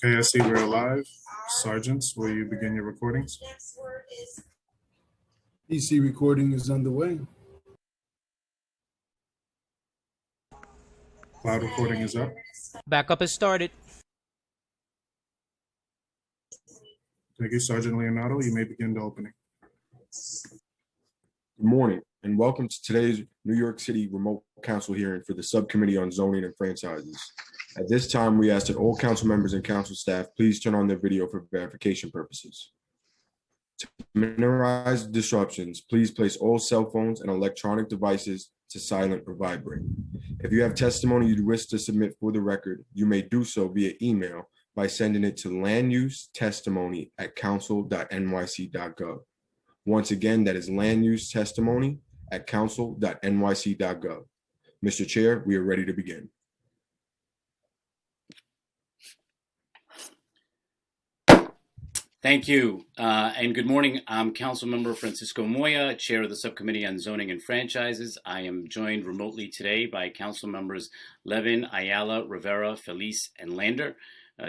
Okay, I see we're live. Sergeants, will you begin your recordings? PC recording is underway. Cloud recording is up. Backup has started. Thank you, Sergeant Leonardo. You may begin the opening. Good morning, and welcome to today's New York City remote council hearing for the Subcommittee on Zoning and Franchises. At this time, we ask that all council members and council staff please turn on their video for verification purposes. To minimize disruptions, please place all cell phones and electronic devices to silent or vibrate. If you have testimony you'd wish to submit for the record, you may do so via email by sending it to landusetestimony@council.nyc.gov. Once again, that is landusetestimony@council.nyc.gov. Mr. Chair, we are ready to begin. Thank you, and good morning. I'm Councilmember Francisco Moya, Chair of the Subcommittee on Zoning and Franchises. I am joined remotely today by Council Members Levin, Ayala, Rivera, Felice, and Lander.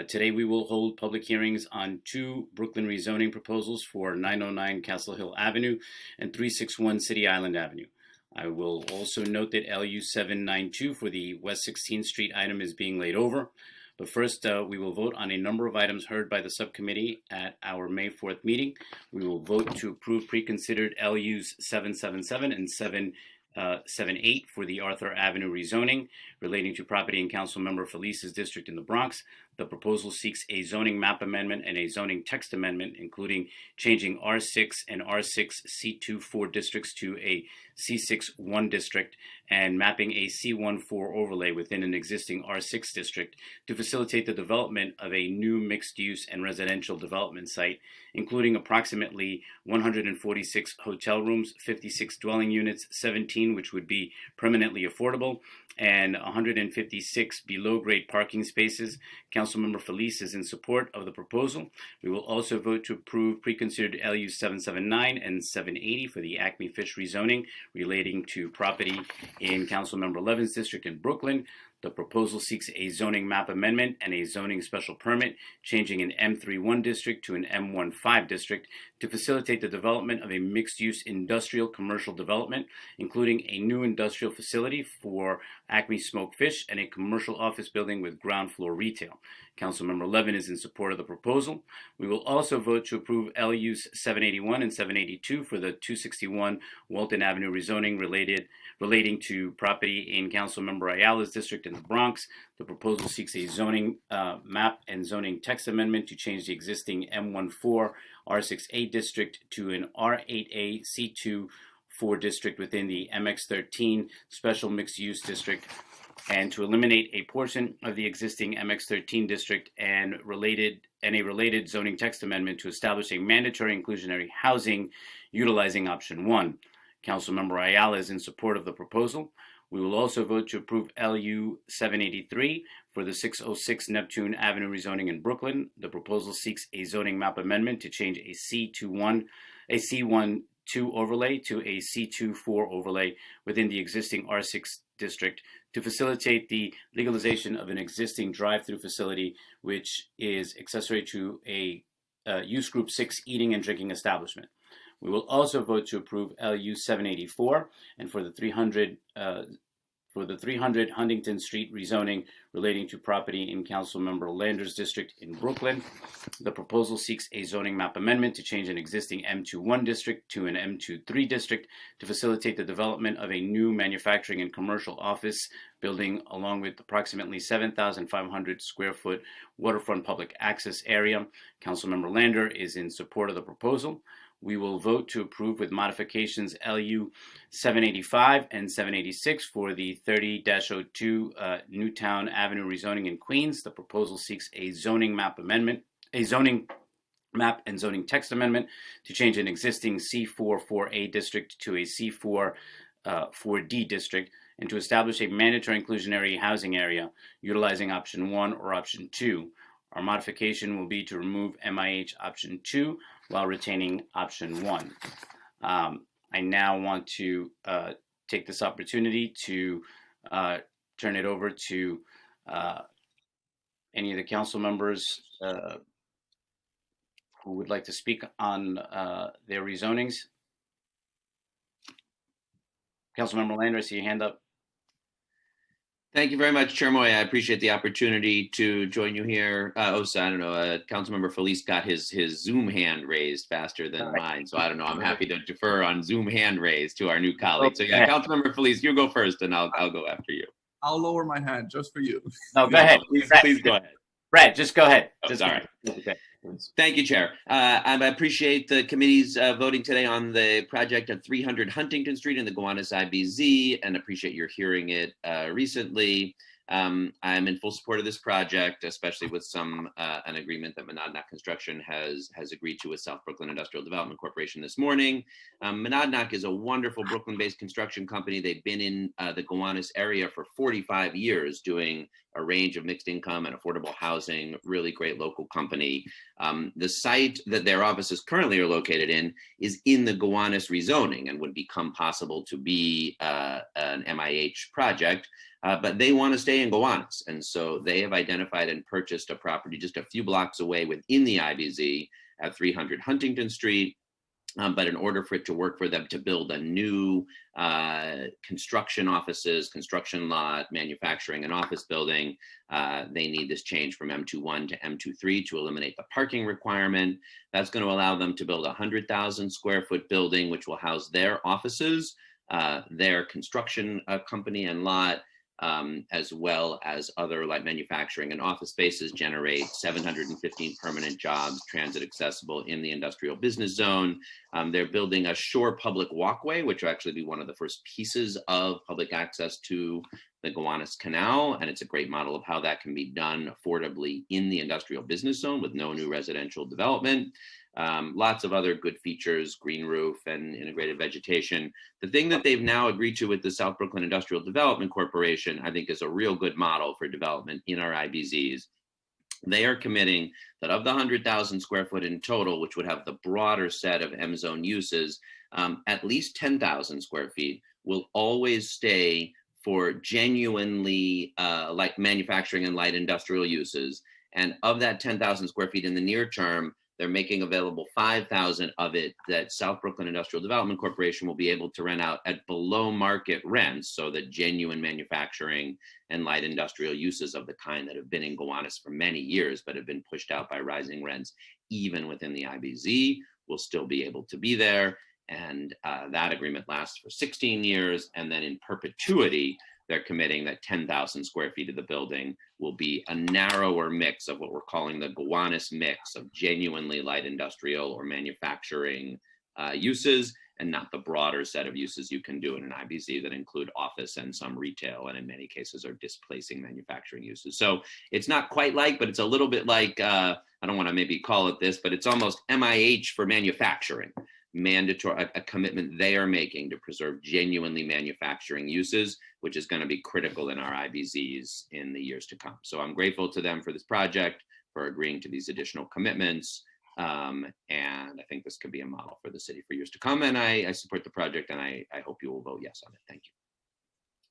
Today we will hold public hearings on two Brooklyn rezoning proposals for 909 Castle Hill Avenue and 361 City Island Avenue. I will also note that LU 792 for the West 16th Street item is being laid over. But first, we will vote on a number of items heard by the subcommittee at our May 4th meeting. We will vote to approve pre-considered LUs 777 and 778 for the Arthur Avenue rezoning relating to property in Councilmember Felice's district in the Bronx. The proposal seeks a zoning map amendment and a zoning text amendment, including changing R6 and R6 C2-4 districts to a C6-1 district and mapping a C1-4 overlay within an existing R6 district to facilitate the development of a new mixed-use and residential development site, including approximately 146 hotel rooms, 56 dwelling units, 17 which would be permanently affordable, and 156 below-grade parking spaces. Councilmember Felice is in support of the proposal. We will also vote to approve pre-considered LU 779 and 780 for the Acme Fish rezoning relating to property in Councilmember Levin's district in Brooklyn. The proposal seeks a zoning map amendment and a zoning special permit, changing an M31 district to an M15 district to facilitate the development of a mixed-use industrial commercial development, including a new industrial facility for Acme Smoked Fish and a commercial office building with ground floor retail. Councilmember Levin is in support of the proposal. We will also vote to approve LUs 781 and 782 for the 261 Walton Avenue rezoning relating to property in Councilmember Ayala's district in the Bronx. The proposal seeks a zoning map and zoning text amendment to change the existing M14 R6A district to an R8A C2-4 district within the MX13 Special Mixed Use District, and to eliminate a portion of the existing MX13 district and a related zoning text amendment to establish a mandatory inclusionary housing utilizing option 1. Councilmember Ayala is in support of the proposal. We will also vote to approve LU 783 for the 606 Neptune Avenue rezoning in Brooklyn. The proposal seeks a zoning map amendment to change a C1-2 overlay to a C2-4 overlay within the existing R6 district to facilitate the legalization of an existing drive-through facility, which is accessory to a use group 6 eating and drinking establishment. We will also vote to approve LU 784 and for the 300 Huntington Street rezoning relating to property in Councilmember Lander's district in Brooklyn. The proposal seeks a zoning map amendment to change an existing M21 district to an M23 district to facilitate the development of a new manufacturing and commercial office building along with approximately 7,500 square foot waterfront public access area. Councilmember Lander is in support of the proposal. We will vote to approve with modifications LU 785 and 786 for the 30-02 Newtown Avenue rezoning in Queens. The proposal seeks a zoning map and zoning text amendment to change an existing C4-4A district to a C4-4D district and to establish a mandatory inclusionary housing area utilizing option 1 or option 2. Our modification will be to remove MIH option 2 while retaining option 1. I now want to take this opportunity to turn it over to any of the council members who would like to speak on their rezonings? Councilmember Lander, I see your hand up. Thank you very much, Chair Moy. I appreciate the opportunity to join you here. Councilmember Felice got his Zoom hand raised faster than mine, so I don't know. I'm happy to defer on Zoom hand raise to our new colleague. So yeah, Councilmember Felice, you go first, and I'll go after you. I'll lower my hand just for you. No, go ahead. Please go ahead. Brad, just go ahead. Oh, Just all right. Okay. Thank you, Chair. I appreciate the committee's voting today on the project at 300 Huntington Street in the Gowanus IBZ, and appreciate your hearing it recently. I'm in full support of this project, especially with an agreement that Monadnock Construction has agreed to with South Brooklyn Industrial Development Corporation this morning. Monadnock is a wonderful Brooklyn-based construction company. They've been in the Gowanus area for 45 years doing a range of mixed income and affordable housing, really great local company. The site that their offices currently are located in is in the Gowanus rezoning and would become possible to be an MIH project. But they want to stay in Gowanus. And so they have identified and purchased a property just a few blocks away within the IBZ at 300 Huntington Street. But in order for it to work for them to build a new construction offices, construction lot, manufacturing and office building, they need this change from M21 to M23 to eliminate the parking requirement. That's going to allow them to build a 100,000 square foot building, which will house their offices, their construction company and lot, as well as other light manufacturing and office spaces, generate 715 permanent jobs, transit accessible in the industrial business zone. They're building a shore public walkway, which will actually be one of the first pieces of public access to the Gowanus Canal. And it's a great model of how that can be done affordably in the industrial business zone with no new residential development. Lots of other good features, green roof and integrated vegetation. The thing that they've now agreed to with the South Brooklyn Industrial Development Corporation, I think is a real good model for development in our IBZs. They are committing that of the 100,000 square foot in total, which would have the broader set of M zone uses, at least 10,000 square feet will always stay for genuinely light manufacturing and light industrial uses. And of that 10,000 square feet in the near term, they're making available 5,000 of it that South Brooklyn Industrial Development Corporation will be able to rent out at below market rents, so that genuine manufacturing and light industrial uses of the kind that have been in Gowanus for many years but have been pushed out by rising rents, even within the IBZ, will still be able to be there. And that agreement lasts for 16 years, and then in perpetuity, they're committing that 10,000 square feet of the building will be a narrower mix of what we're calling the Gowanus mix of genuinely light industrial or manufacturing uses, and not the broader set of uses you can do in an IBZ that include office and some retail, and in many cases are displacing manufacturing uses. So it's not quite like, but it's a little bit like, I don't want to maybe call it this, but it's almost MIH for manufacturing. Mandatory, a commitment they are making to preserve genuinely manufacturing uses, which is going to be critical in our IBZs in the years to come. So I'm grateful to them for this project, for agreeing to these additional commitments. And I think this could be a model for the city for years to come. And I support the project, and I hope you will vote yes on it. Thank you.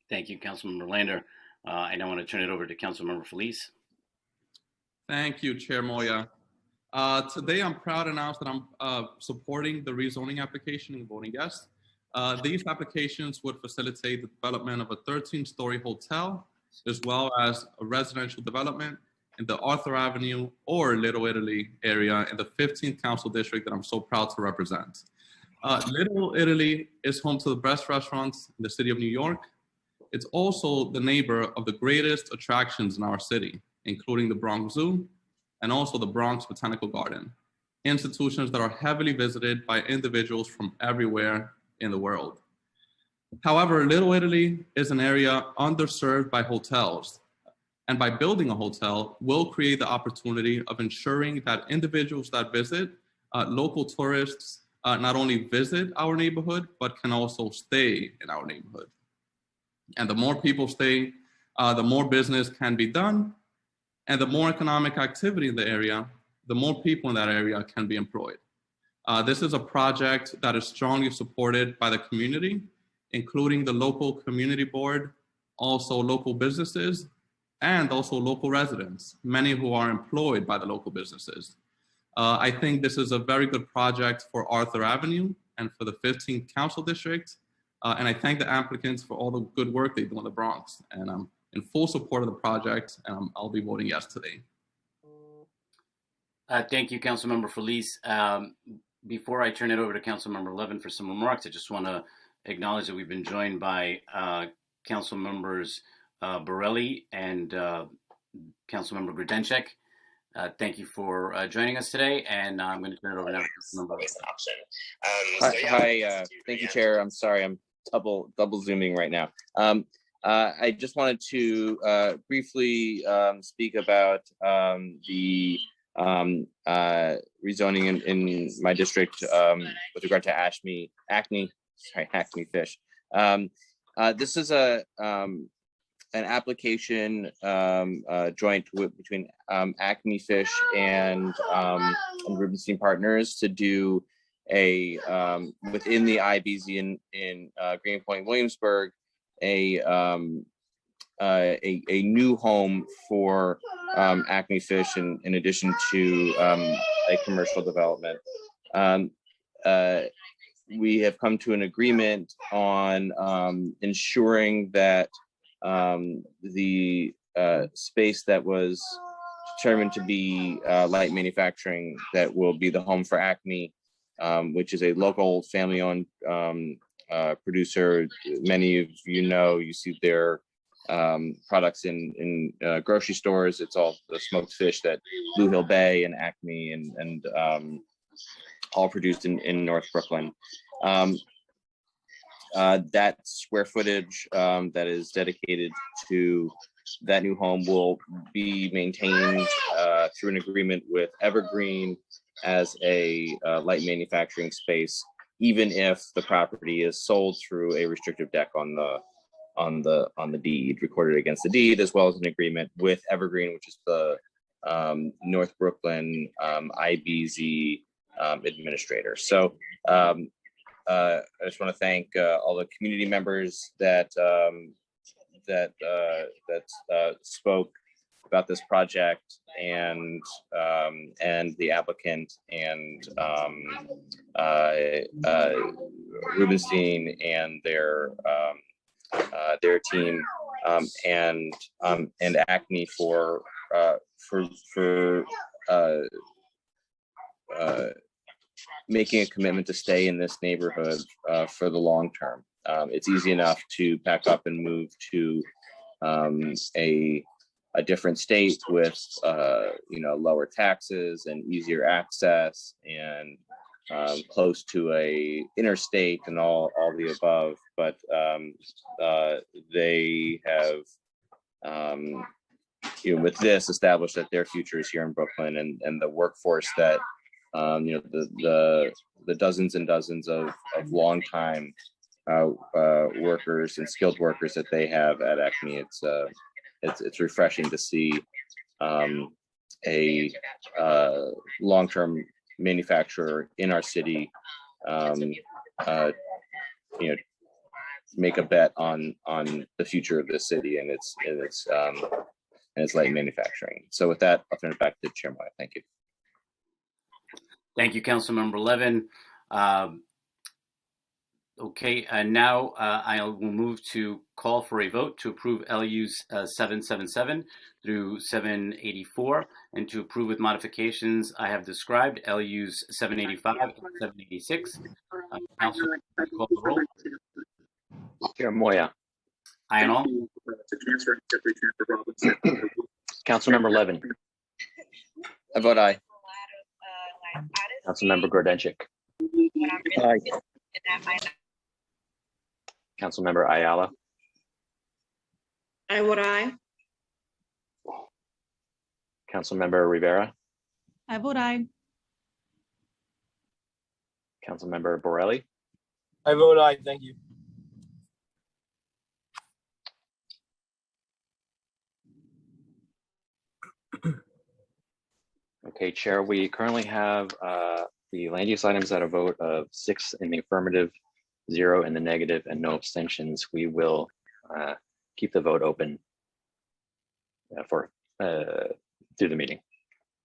Thank you, Councilmember Lander. I now want to turn it over to Councilmember Felice. Thank you, Chair Moya. Today, I'm proud to announce that I'm supporting the rezoning application and voting yes. These applications would facilitate the development of a 13-story hotel, as well as a residential development in the Arthur Avenue or Little Italy area in the 15th Council District that I'm so proud to represent. Little Italy is home to the best restaurants in the city of New York. It's also the neighbor of the greatest attractions in our city, including the Bronx Zoo, and also the Bronx Botanical Garden, institutions that are heavily visited by individuals from everywhere in the world. However, Little Italy is an area underserved by hotels, and by building a hotel, we'll create the opportunity of ensuring that individuals that visit, local tourists, not only visit our neighborhood, but can also stay in our neighborhood. And the more people stay, the more business can be done, and the more economic activity in the area, the more people in that area can be employed. This is a project that is strongly supported by the community, including the local community board, also local businesses, and also local residents, many who are employed by the local businesses. I think this is a very good project for Arthur Avenue and for the 15th Council District. And I thank the applicants for all the good work they do in the Bronx. And I'm in full support of the project, and I'll be voting yes today. Thank you, Councilmember Felice. Before I turn it over to Councilmember Levin for some remarks, I just want to acknowledge that we've been joined by Council Members Borelli and Councilmember Grudenchik. Thank you for joining us today, and I'm going to turn it over now to Councilmember. Hi, thank you, Chair. I'm sorry, I'm double zooming right now. I just wanted to briefly speak about the rezoning in my district with regard to Acme fish. This is an application joint between Acme Fish and Rubenstein Partners to do a within the IBZ in Greenpoint, Williamsburg, a new home for Acme Fish in addition to a commercial development. We have come to an agreement on ensuring that the space that was determined to be light manufacturing that will be the home for Acme, which is a local family-owned producer. Many of you see their products in grocery stores. It's all the smoked fish that Blue Hill Bay and Acme and all produced in North Brooklyn. That square footage that is dedicated to that new home will be maintained through an agreement with Evergreen as a light manufacturing space, even if the property is sold through a restrictive deck on the deed, recorded against the deed, as well as an agreement with Evergreen, which is the North Brooklyn IBZ administrator. So I just want to thank all the community members that spoke about this project, and the applicant and Rubenstein and their team, and Acme for making a commitment to stay in this neighborhood for the long term. It's easy enough to pack up and move to a different state with lower taxes and easier access and close to a interstate and all the above. But they have with this established that their future is here in Brooklyn, and the workforce that the dozens and dozens of longtime workers and skilled workers that they have at Acme. It's refreshing to see a long-term manufacturer in our city make a bet on the future of this city and its light manufacturing. So with that, I'll turn it back to Chair Moya. Thank you. Thank you, Councilmember Levin. Okay, and now I will move to call for a vote to approve LUs 777 through 784, and to approve with modifications I have described, LUs 785 and 786. Council, call the roll. Chair Moya. Aye and all. Councilmember Levin. I vote aye. Councilmember Grodenchik. Aye. Councilmember Ayala. I vote aye. Councilmember Rivera. I vote aye. Councilmember Borelli. I vote aye. Thank you. Okay, Chair, we currently have the land use items at a vote of 6 in the affirmative, 0 in the negative, and no abstentions. We will keep the vote open through the meeting.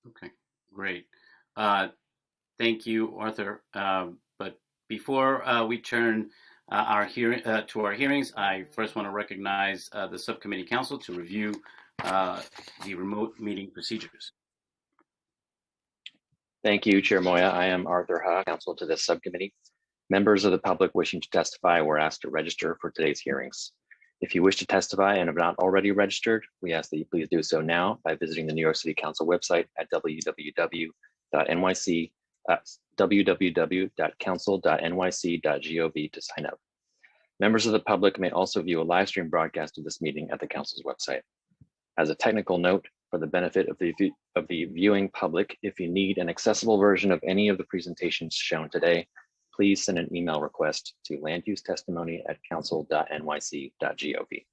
Okay, great. Thank you, Arthur. But before we turn to our hearings, I first want to recognize the subcommittee council to review the remote meeting procedures. Thank you, Chair Moya. I am Arthur Ha, counsel to this subcommittee. Members of the public wishing to testify were asked to register for today's hearings. If you wish to testify and have not already registered, we ask that you please do so now by visiting the New York City Council website at www.council.nyc.gov to sign up. Members of the public may also view a live stream broadcast of this meeting at the council's website. As a technical note, for the benefit of the viewing public, if you need an accessible version of any of the presentations shown today, please send an email request to landusetestimony@council.nyc.gov.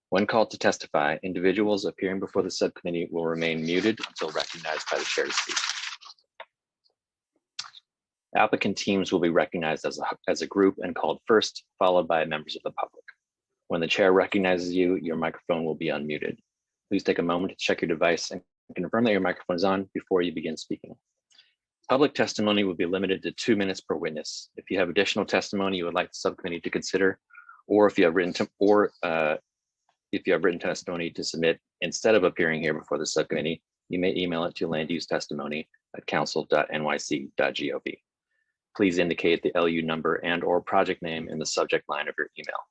When called to testify, individuals appearing before the subcommittee will remain muted until recognized by the chair to speak. Applicant teams will be recognized as a group and called first, followed by members of the public. When the chair recognizes you, your microphone will be unmuted. Please take a moment to check your device and confirm that your microphone is on before you begin speaking. Public testimony will be limited to 2 minutes per witness. If you have additional testimony you would like the subcommittee to consider, or if you have written testimony to submit instead of appearing here before the subcommittee, you may email it to landusetestimony@council.nyc.gov. Please indicate the LU number and/or project name in the subject line of your email.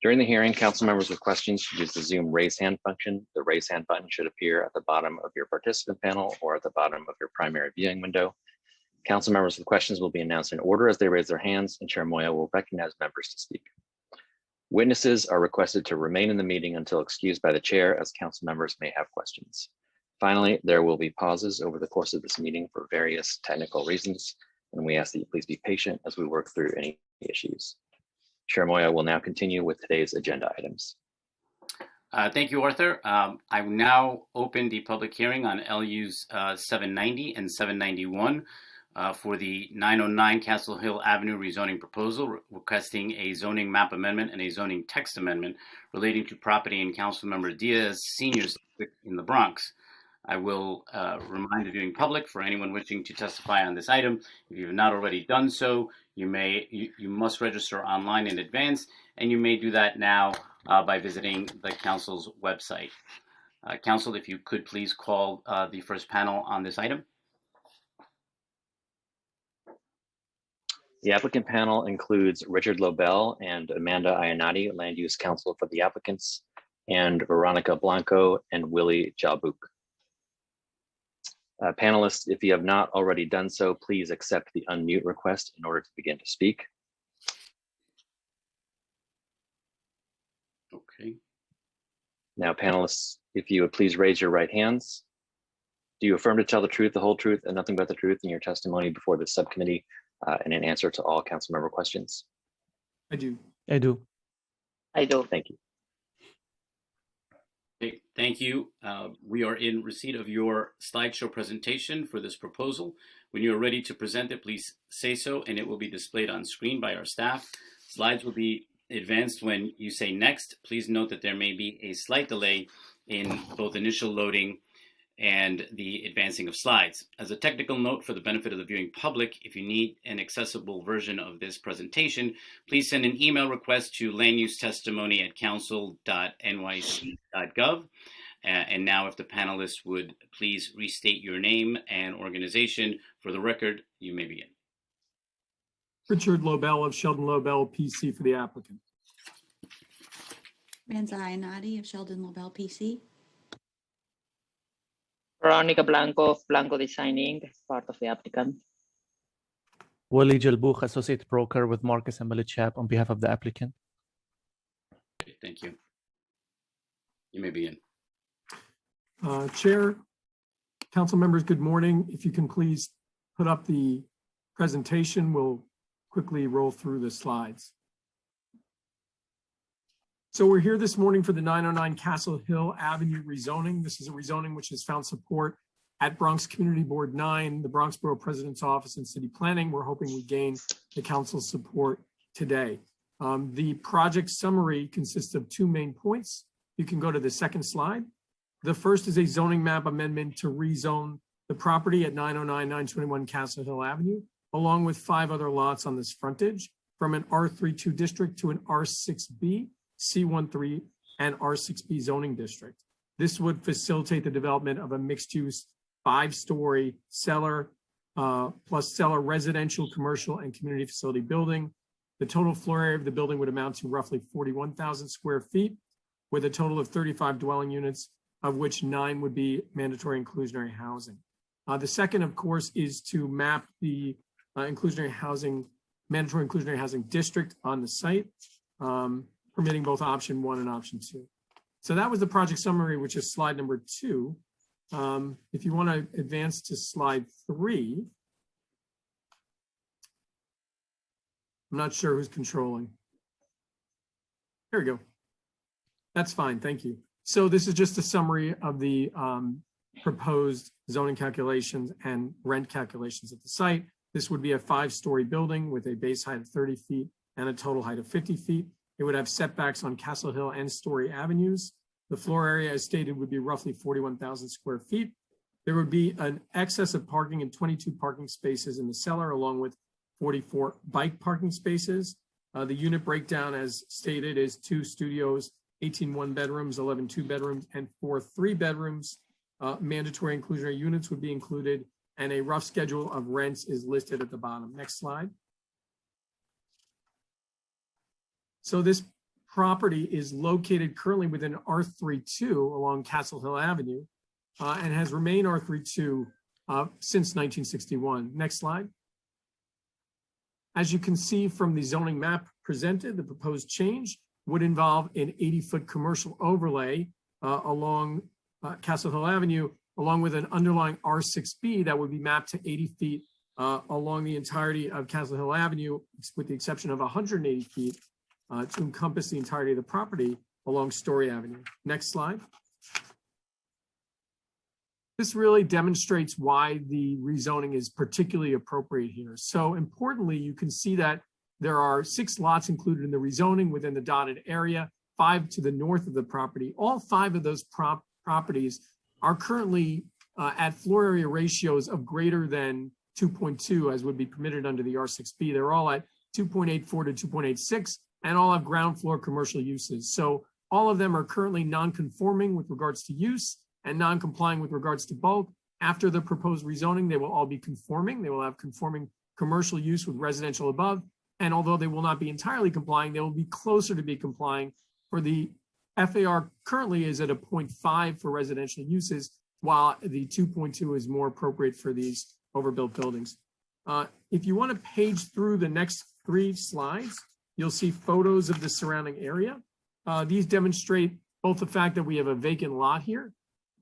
During the hearing, council members with questions should use the Zoom raise hand function. The raise hand button should appear at the bottom of your participant panel or at the bottom of your primary viewing window. Council members with questions will be announced in order as they raise their hands, and Chair Moya will recognize members to speak. Witnesses are requested to remain in the meeting until excused by the chair, as council members may have questions. Finally, there will be pauses over the course of this meeting for various technical reasons, and we ask that you please be patient as we work through any issues. Chair Moya will now continue with today's agenda items. Thank you, Arthur. I will now open the public hearing on LUs 790 and 791 for the 909 Castle Hill Avenue rezoning proposal, requesting a zoning map amendment and a zoning text amendment relating to property in Councilmember Diaz Senior's district in the Bronx. I will remind the viewing public, for anyone wishing to testify on this item, if you have not already done so, you must register online in advance, and you may do that now by visiting the council's website. Council, if you could please call the first panel on this item. The applicant panel includes Richard Lobel and Amanda Iannotti, land use counsel for the applicants, and Veronica Blanco and Willie Jalbuk. Panelists, if you have not already done so, please accept the unmute request in order to begin to speak. Okay. Now, panelists, if you would please raise your right hands. Do you affirm to tell the truth, the whole truth, and nothing but the truth in your testimony before the subcommittee and in answer to all council member questions? I do. I do. I do. Thank you. Okay, thank you. We are in receipt of your slideshow presentation for this proposal. When you are ready to present it, please say so, and it will be displayed on screen by our staff. Slides will be advanced when you say next. Please note that there may be a slight delay in both initial loading and the advancing of slides. As a technical note for the benefit of the viewing public, if you need an accessible version of this presentation, please send an email request to landusetestimony@council.nyc.gov. And now if the panelists would please restate your name and organization for the record, you may begin. Richard Lobel of Sheldon Lobel PC for the applicant. Amanda Iannotti of Sheldon Lobel PC. Veronica Blanco of Blanco Designing, part of the applicant. Willie Jalbuk, associate broker with Marcus and Chap on behalf of the applicant. Okay, thank you. You may begin. Chair, council members, good morning. If you can please put up the presentation, we'll quickly roll through the slides. So we're here this morning for the 909 Castle Hill Avenue rezoning. This is a rezoning which has found support at Bronx Community Board 9, the Bronx Borough President's Office, and City Planning. We're hoping we gain the council's support today. The project summary consists of 2 main points. You can go to the second slide. The first is a zoning map amendment to rezone the property at 909-921 Castle Hill Avenue, along with 5 other lots on this frontage, from an R32 district to an R6B, C13, and R6B zoning district. This would facilitate the development of a mixed-use 5-story cellar plus cellar residential, commercial, and community facility building. The total floor area of the building would amount to roughly 41,000 square feet, with a total of 35 dwelling units, of which 9 would be mandatory inclusionary housing. The second, of course, is to map the mandatory inclusionary housing district on the site, permitting both option 1 and option 2. So that was the project summary, which is slide number 2. If you want to advance to slide 3, I'm not sure who's controlling. Here we go. That's fine, thank you. So this is just a summary of the proposed zoning calculations and rent calculations at the site. This would be a 5-story building with a base height of 30 feet and a total height of 50 feet. It would have setbacks on Castle Hill and Story avenues. The floor area, as stated, would be roughly 41,000 square feet. There would be an excess of parking and 22 parking spaces in the cellar, along with 44 bike parking spaces. The unit breakdown, as stated, is 2 studios, 18 one-bedrooms, 11 two-bedrooms, and 4 three-bedrooms. Mandatory inclusionary units would be included, and a rough schedule of rents is listed at the bottom. Next slide. So this property is located currently within R32 along Castle Hill Avenue and has remained R32 since 1961. Next slide. As you can see from the zoning map presented, the proposed change would involve an 80-foot commercial overlay along Castle Hill Avenue, along with an underlying R6B that would be mapped to 80 feet along the entirety of Castle Hill Avenue, with the exception of 180 feet to encompass the entirety of the property along Story Avenue. Next slide. This really demonstrates why the rezoning is particularly appropriate here. So importantly, you can see that there are 6 lots included in the rezoning within the dotted area, 5 to the north of the property. All 5 of those properties are currently at floor area ratios of greater than 2.2, as would be permitted under the R6B. They're all at 2.84 to 2.86, and all have ground floor commercial uses. So all of them are currently non-conforming with regards to use and non-complying with regards to bulk. After the proposed rezoning, they will all be conforming. They will have conforming commercial use with residential above. And although they will not be entirely complying, they will be closer to be complying. For the FAR currently is at a 0.5 for residential uses, while the 2.2 is more appropriate for these overbuilt buildings. If you want to page through the next 3 slides, you'll see photos of the surrounding area. These demonstrate both the fact that we have a vacant lot here,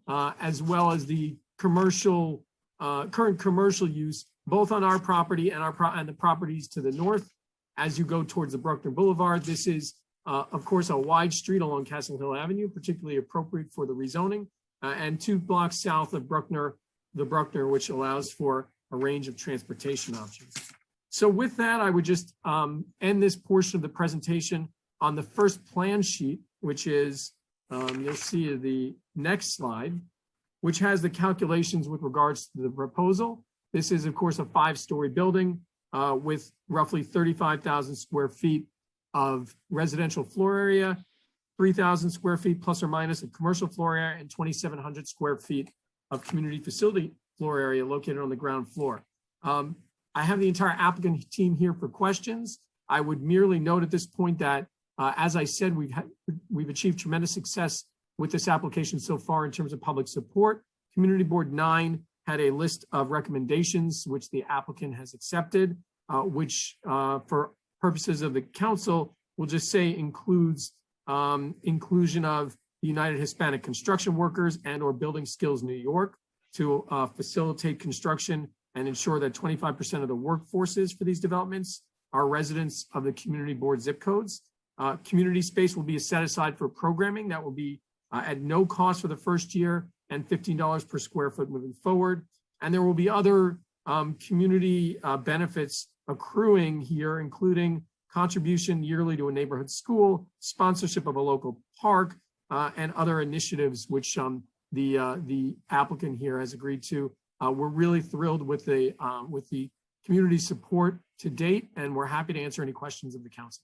as well as the commercial, current commercial use, both on our property and the properties to the north. As you go towards the Bruckner Boulevard, this is, of course, a wide street along Castle Hill Avenue, particularly appropriate for the rezoning, and 2 blocks south of the Bruckner, which allows for a range of transportation options. So with that, I would just end this portion of the presentation on the first plan sheet, which is, you'll see the next slide, which has the calculations with regards to the proposal. This is, of course, a 5-story building with roughly 35,000 square feet of residential floor area, 3,000 square feet plus or minus of commercial floor area, and 2,700 square feet of community facility floor area located on the ground floor. I have the entire applicant team here for questions. I would merely note at this point that, as I said, we've achieved tremendous success with this application so far in terms of public support. Community Board 9 had a list of recommendations which the applicant has accepted, which for purposes of the council, we'll just say includes inclusion of the United Hispanic Construction Workers and or Building Skills New York to facilitate construction and ensure that 25% of the workforces for these developments are residents of the Community Board zip codes. Community space will be set aside for programming that will be at no cost for the first year and $15 per square foot moving forward. And there will be other community benefits accruing here, including contribution yearly to a neighborhood school, sponsorship of a local park, and other initiatives which the applicant here has agreed to. We're really thrilled with the community support to date, and we're happy to answer any questions of the council.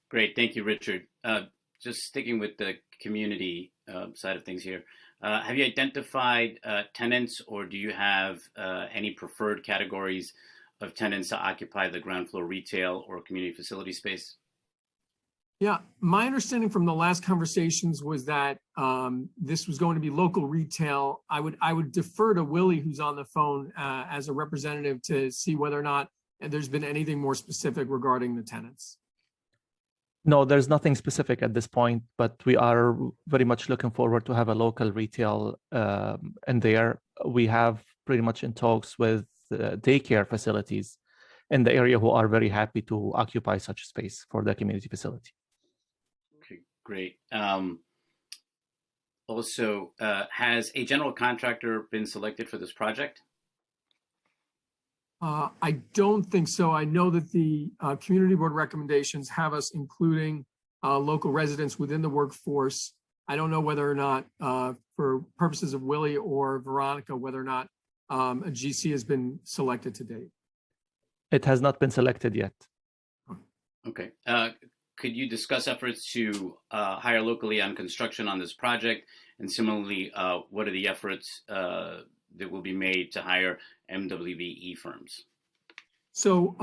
Great, thank you, Richard. Just sticking with the community side of things here, have you identified tenants, or do you have any preferred categories of tenants to occupy the ground floor retail or community facility space? Yeah, my understanding from the last conversations was that this was going to be local retail. I would defer to Willie, who's on the phone as a representative, to see whether or not there's been anything more specific regarding the tenants. No, there's nothing specific at this point, but we are very much looking forward to have a local retail in there. We have pretty much in talks with daycare facilities in the area who are very happy to occupy such space for the community facility. Okay, great. Also, has a general contractor been selected for this project? I don't think so. I know that the community board recommendations have us including local residents within the workforce. I don't know whether or not, for purposes of Willie or Veronica, whether or not a GC has been selected to date. It has not been selected yet. Okay. Could you discuss efforts to hire locally on construction on this project? And similarly, what are the efforts that will be made to hire MWBE firms? So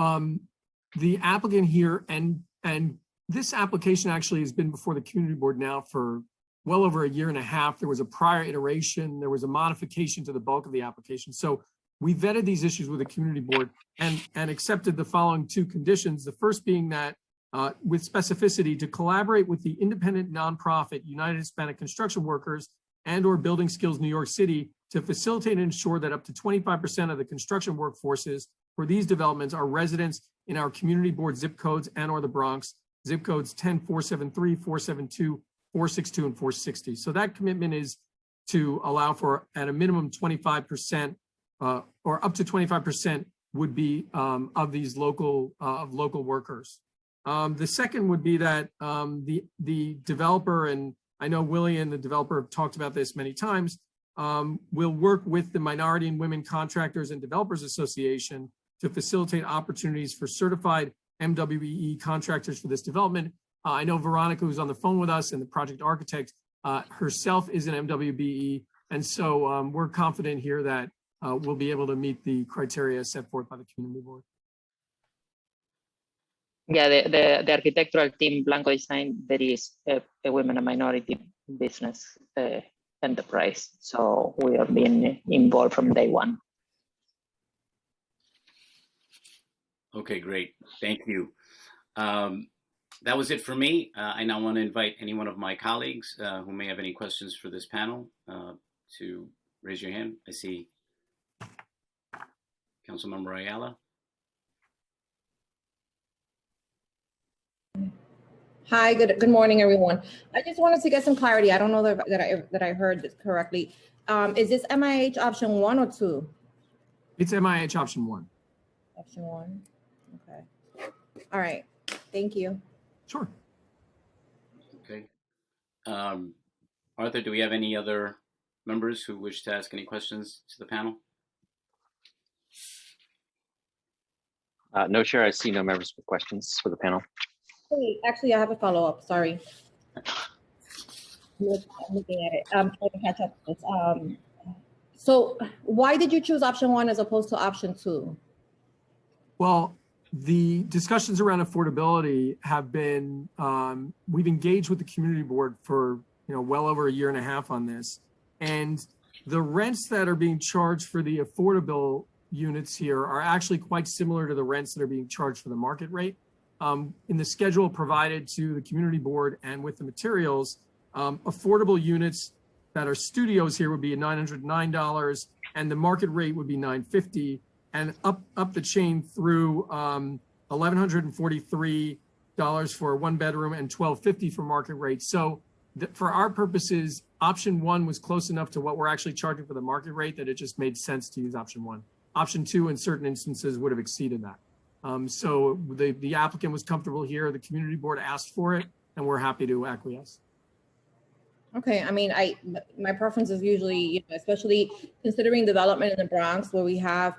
the applicant here, and this application actually has been before the community board now for well over a year and a half. There was a prior iteration, there was a modification to the bulk of the application. So we vetted these issues with the community board and accepted the following two conditions. The first being that with specificity, to collaborate with the independent nonprofit United Hispanic Construction Workers and/or Building Skills New York City to facilitate and ensure that up to 25% of the construction workforces for these developments are residents in our community board zip codes and/or the Bronx, zip codes 10473, 472, 462, and 460. So that commitment is to allow for at a minimum 25% or up to 25% would be of these local workers. The second would be that the developer, and I know Willie and the developer have talked about this many times, will work with the Minority and Women Contractors and Developers Association to facilitate opportunities for certified MWBE contractors for this development. I know Veronica, who's on the phone with us, and the project architect herself is an MWBE. And so we're confident here that we'll be able to meet the criteria set forth by the community board. Yeah, the architectural team, Blanco Design, there is a women and minority business enterprise. So we have been involved from day one. Okay, great. Thank you. That was it for me. I now want to invite any one of my colleagues who may have any questions for this panel to raise your hand. I see Councilmember Ayala. Hi, good morning, everyone. I just wanted to get some clarity. I don't know that I heard this correctly. Is this MIH option 1 or 2? It's MIH option 1. Option 1. Okay. All right. Thank you. Sure. Okay. Arthur, do we have any other members who wish to ask any questions to the panel? No, Chair, I see no members with questions for the panel. Hey, actually, I have a follow-up. Sorry. I'm looking at it. Trying to catch up with this. So why did you choose option 1 as opposed to option 2? Well, the discussions around affordability have been, we've engaged with the community board for well over a year and a half on this. And the rents that are being charged for the affordable units here are actually quite similar to the rents that are being charged for the market rate. In the schedule provided to the community board and with the materials, affordable units that are studios here would be $909 and the market rate would be $950, and up the chain through $1,143 for a 1-bedroom and $1,250 for market rate. So for our purposes, option 1 was close enough to what we're actually charging for the market rate that it just made sense to use option 1. Option 2 in certain instances would have exceeded that. So the applicant was comfortable here. The community board asked for it, and we're happy to acquiesce. Okay, I mean, my preference is usually, you know, especially considering development in the Bronx where we have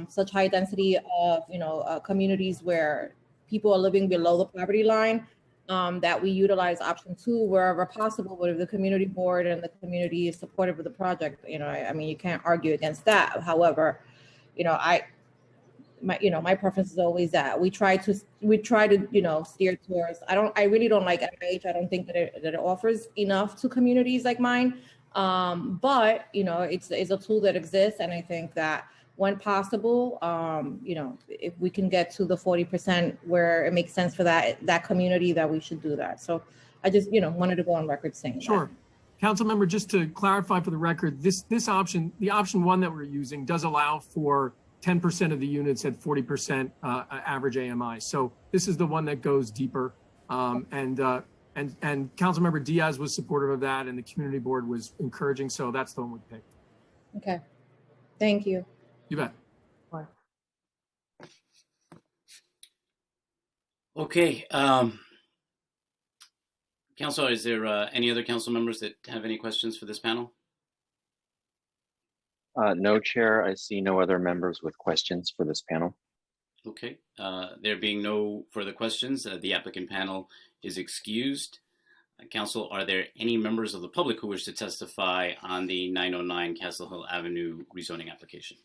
such high density of, you know, communities where people are living below the poverty line, that we utilize option 2 wherever possible, but if the community board and the community is supportive of the project, you know, I mean, you can't argue against that. However, you know, my preference is always that we try to, you know, steer towards, I really don't like MH. I don't think that it offers enough to communities like mine. But, you know, it's a tool that exists. And I think that when possible, you know, if we can get to the 40% where it makes sense for that community, that we should do that. So I just, you know, wanted to go on record saying Sure. Council member, just to clarify for the record, this option, the option 1 that we're using does allow for 10% of the units at 40% average AMI. So this is the one that goes deeper. And Councilmember Diaz was supportive of that, and the community board was encouraging. So that's the one we picked. Okay. Thank you. You bet. Okay. Council, is there any other council members that have any questions for this panel? No, Chair. I see no other members with questions for this panel. Okay. There being no further questions, the applicant panel is excused. Council, are there any members of the public who wish to testify on the 909 Castle Hill Avenue rezoning application?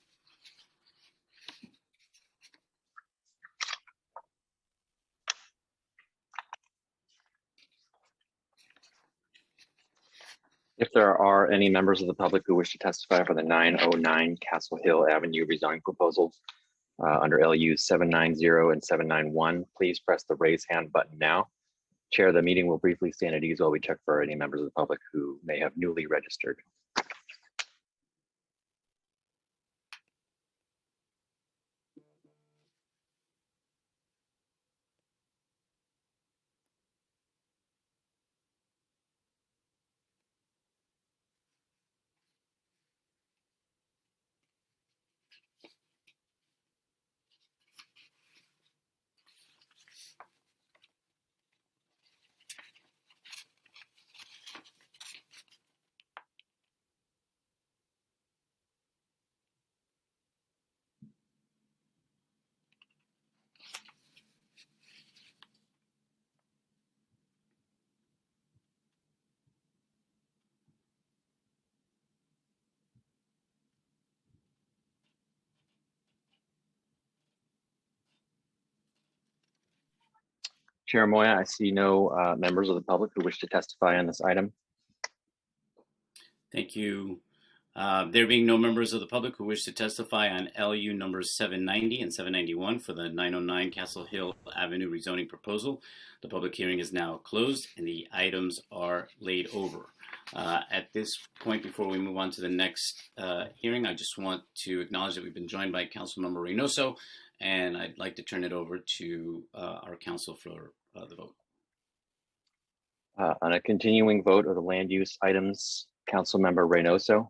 If there are any members of the public who wish to testify for the 909 Castle Hill Avenue rezoning proposal under LU 790 and 791, please press the raise hand button now. Chair, the meeting will briefly stand at ease while we check for any members of the public who may have newly registered. Chair Moya, I see no members of the public who wish to testify on this item. Thank you. There being no members of the public who wish to testify on LU numbers 790 and 791 for the 909 Castle Hill Avenue rezoning proposal, the public hearing is now closed and the items are laid over. At this point, before we move on to the next hearing, I just want to acknowledge that we've been joined by Councilmember Reynoso, and I'd like to turn it over to our council for the vote. On a continuing vote of the land use items, Councilmember Reynoso.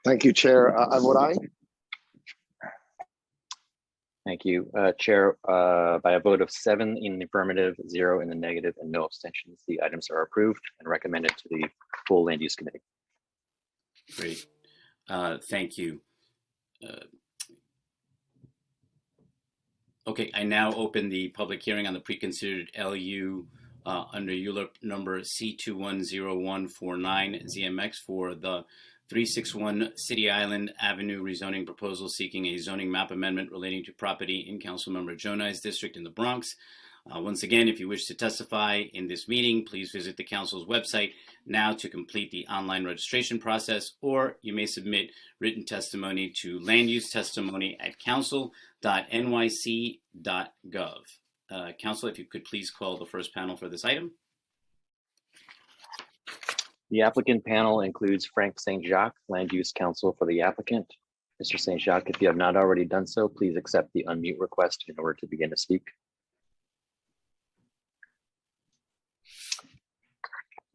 Thank you, Chair. I vote aye. Thank you, Chair. By a vote of 7 in the affirmative, 0 in the negative, and no abstentions, the items are approved and recommended to the full land use committee. Great. Thank you. Okay, I now open the public hearing on the pre-considered LU under ULURP number C210149 ZMX for the 361 City Island Avenue rezoning proposal seeking a zoning map amendment relating to property in Councilmember Jonai's district in the Bronx. Once again, if you wish to testify in this meeting, please visit the council's website now to complete the online registration process, or you may submit written testimony to landusetestimony@council.nyc.gov. Council, if you could please call the first panel for this item. The applicant panel includes Frank St. Jacques, Land Use Counsel for the applicant. Mr. St. Jacques, if you have not already done so, please accept the unmute request in order to begin to speak.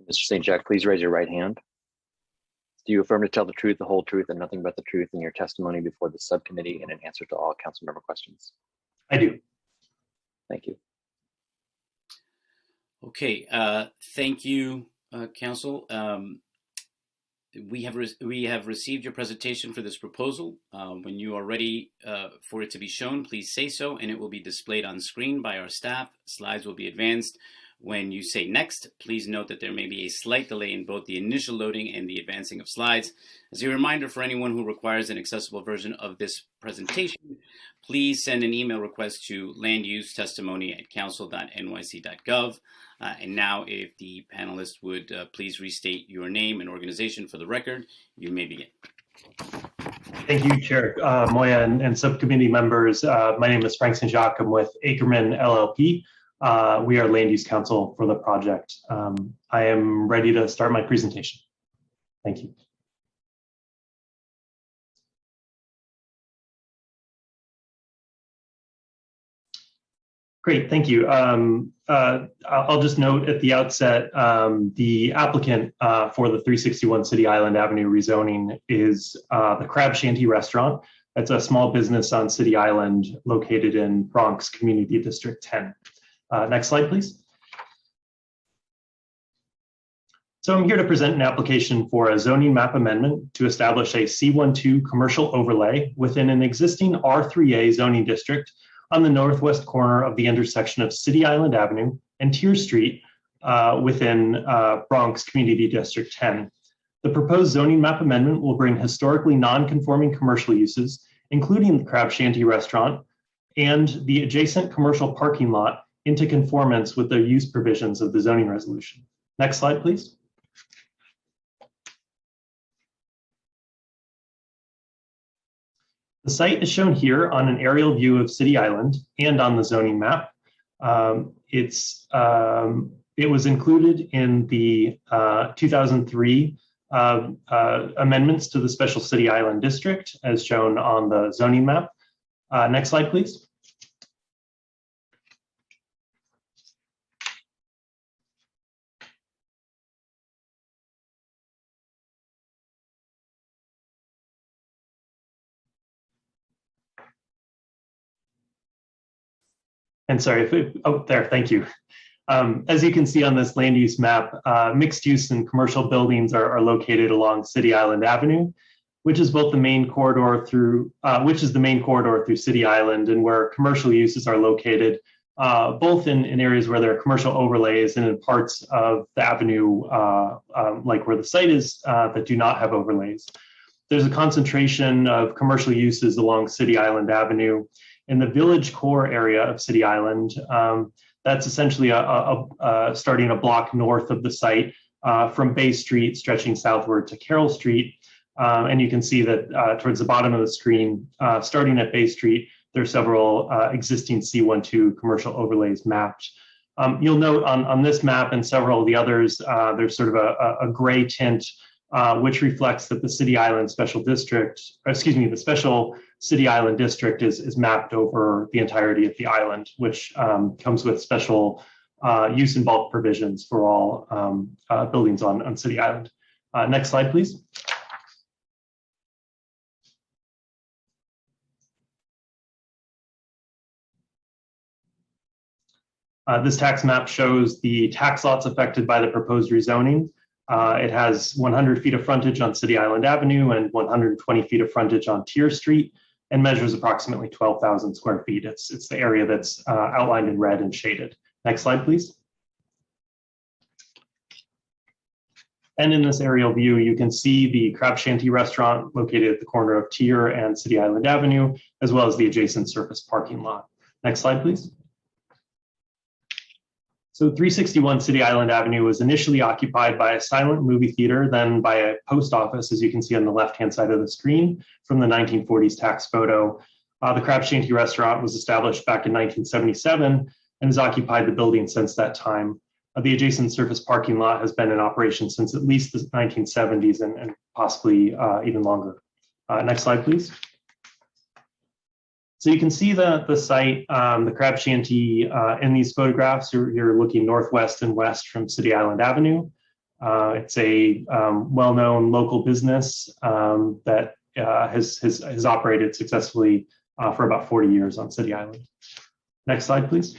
Mr. St. Jacques, please raise your right hand. Do you affirm to tell the truth, the whole truth, and nothing but the truth in your testimony before the subcommittee and in answer to all council member questions? I do. Thank you. Okay, thank you, Council. We have received your presentation for this proposal. When you are ready for it to be shown, please say so, and it will be displayed on screen by our staff. Slides will be advanced. When you say next, please note that there may be a slight delay in both the initial loading and the advancing of slides. As a reminder for anyone who requires an accessible version of this presentation, please send an email request to landusetestimony@council.nyc.gov. And now, if the panelists would please restate your name and organization for the record, you may begin. Thank you, Chair Moya and subcommittee members. My name is Frank St. Jacques. I'm with Ackerman LLP. We are land use counsel for the project. I am ready to start my presentation. Thank you. Great, thank you. I'll just note at the outset, the applicant for the 361 City Island Avenue rezoning is the Crab Shanty Restaurant. It's a small business on City Island located in Bronx Community District 10. Next slide, please. So I'm here to present an application for a zoning map amendment to establish a C12 commercial overlay within an existing R3A zoning district on the northwest corner of the intersection of City Island Avenue and Tier Street within Bronx Community District 10. The proposed zoning map amendment will bring historically non-conforming commercial uses, including the Crab Shanty Restaurant and the adjacent commercial parking lot, into conformance with the use provisions of the zoning resolution. Next slide, please. The site is shown here on an aerial view of City Island and on the zoning map. It was included in the 2003 amendments to the Special City Island District, as shown on the zoning map. Next slide, please. And sorry, oh, there, thank you. As you can see on this land use map, mixed use and commercial buildings are located along City Island Avenue, which is both the main corridor through, through City Island, and where commercial uses are located, both in areas where there are commercial overlays and in parts of the avenue, like where the site is, that do not have overlays. There's a concentration of commercial uses along City Island Avenue. In the village core area of City Island, that's essentially starting a block north of the site from Bay Street, stretching southward to Carroll Street. And you can see that towards the bottom of the screen, starting at Bay Street, there are several existing C12 commercial overlays mapped. You'll note on this map and several of the others, there's sort of a gray tint, which reflects that the City Island Special District, the Special City Island District is mapped over the entirety of the island, which comes with special use and bulk provisions for all buildings on City Island. Next slide, please. This tax map shows the tax lots affected by the proposed rezoning. It has 100 feet of frontage on City Island Avenue and 120 feet of frontage on Tier Street, and measures approximately 12,000 square feet. It's the area that's outlined in red and shaded. Next slide, please. And in this aerial view, you can see the Crab Shanty Restaurant located at the corner of Tier and City Island Avenue, as well as the adjacent surface parking lot. Next slide, please. So 361 City Island Avenue was initially occupied by a silent movie theater, then by a post office, as you can see on the left-hand side of the screen from the 1940s tax photo. The Crab Shanty Restaurant was established back in 1977 and has occupied the building since that time. The adjacent surface parking lot has been in operation since at least the 1970s and possibly even longer. Next slide, please. So you can see the site, the Crab Shanty in these photographs. You're looking northwest and west from City Island Avenue. It's a well-known local business that has operated successfully for about 40 years on City Island. Next slide, please.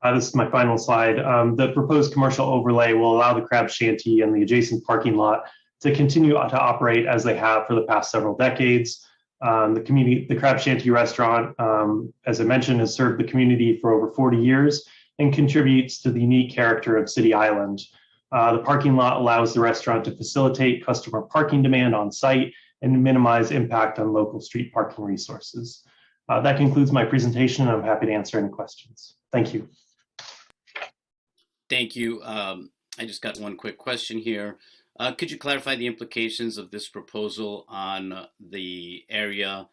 This is my final slide. The proposed commercial overlay will allow the crab shanty and the adjacent parking lot to continue to operate as they have for the past several decades. The crab shanty restaurant, as I mentioned, has served the community for over 40 years and contributes to the unique character of City Island. The parking lot allows the restaurant to facilitate customer parking demand on site and minimize impact on local street parking resources. That concludes my presentation, and I'm happy to answer any questions. Thank you. Thank you. I just got one quick question here. Could you clarify the implications of this proposal on the area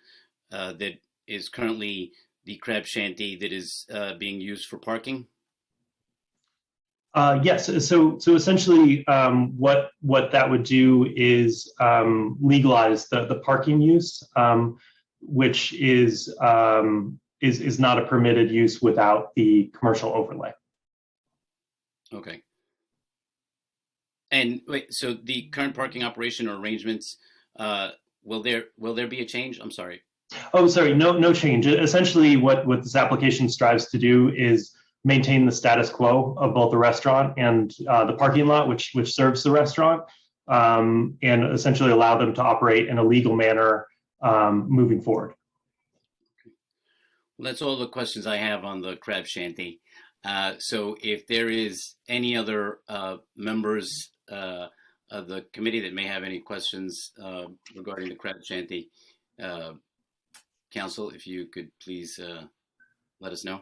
that is currently the crab shanty that is being used for parking? Yes. So essentially, what that would do is legalize the parking use, which is not a permitted use without the commercial overlay. Okay. And wait, so the current parking operation or arrangements, will there be a change? I'm sorry. Oh, sorry, no change. Essentially, what this application strives to do is maintain the status quo of both the restaurant and the parking lot, which serves the restaurant, and essentially allow them to operate in a legal manner moving forward. Well, that's all the questions I have on the crab shanty. So if there is any other members of the committee that may have any questions regarding the crab shanty, Council, if you could please let us know.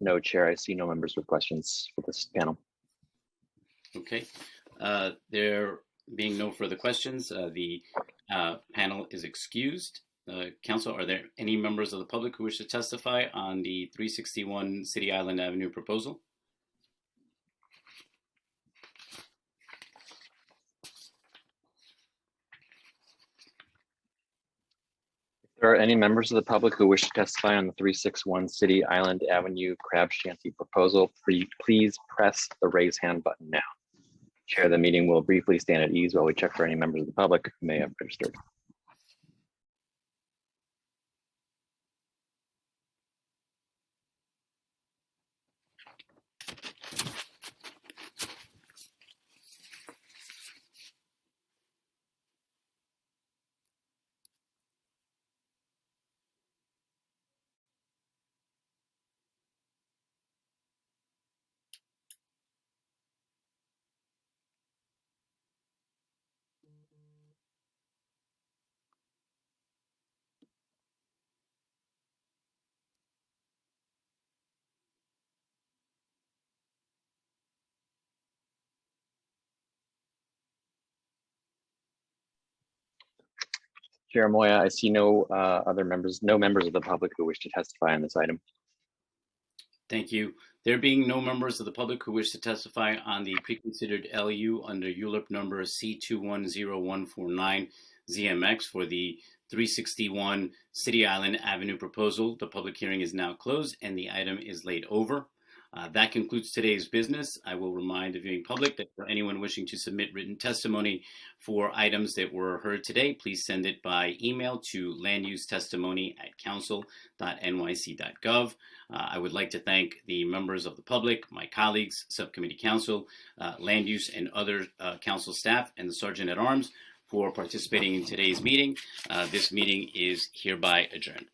No, Chair, I see no members with questions for this panel. Okay. There being no further questions, the panel is excused. Council, are there any members of the public who wish to testify on the 361 City Island Avenue proposal? If there are any members of the public who wish to testify on the 361 City Island Avenue crab shanty proposal, please press the raise hand button now. Chair of the meeting will briefly stand at ease while we check for any members of the public who may have registered. Chair Moya, I see no members of the public who wish to testify on this item. Thank you. There being no members of the public who wish to testify on the pre-considered LU under ULIP number C210149 ZMX for the 361 City Island Avenue proposal, the public hearing is now closed and the item is laid over. That concludes today's business. I will remind the viewing public that for anyone wishing to submit written testimony for items that were heard today, please send it by email to landusetestimony@council.nyc.gov. I would like to thank the members of the public, my colleagues, subcommittee council, land use and other council staff, and the Sergeant at Arms for participating in today's meeting. This meeting is hereby adjourned.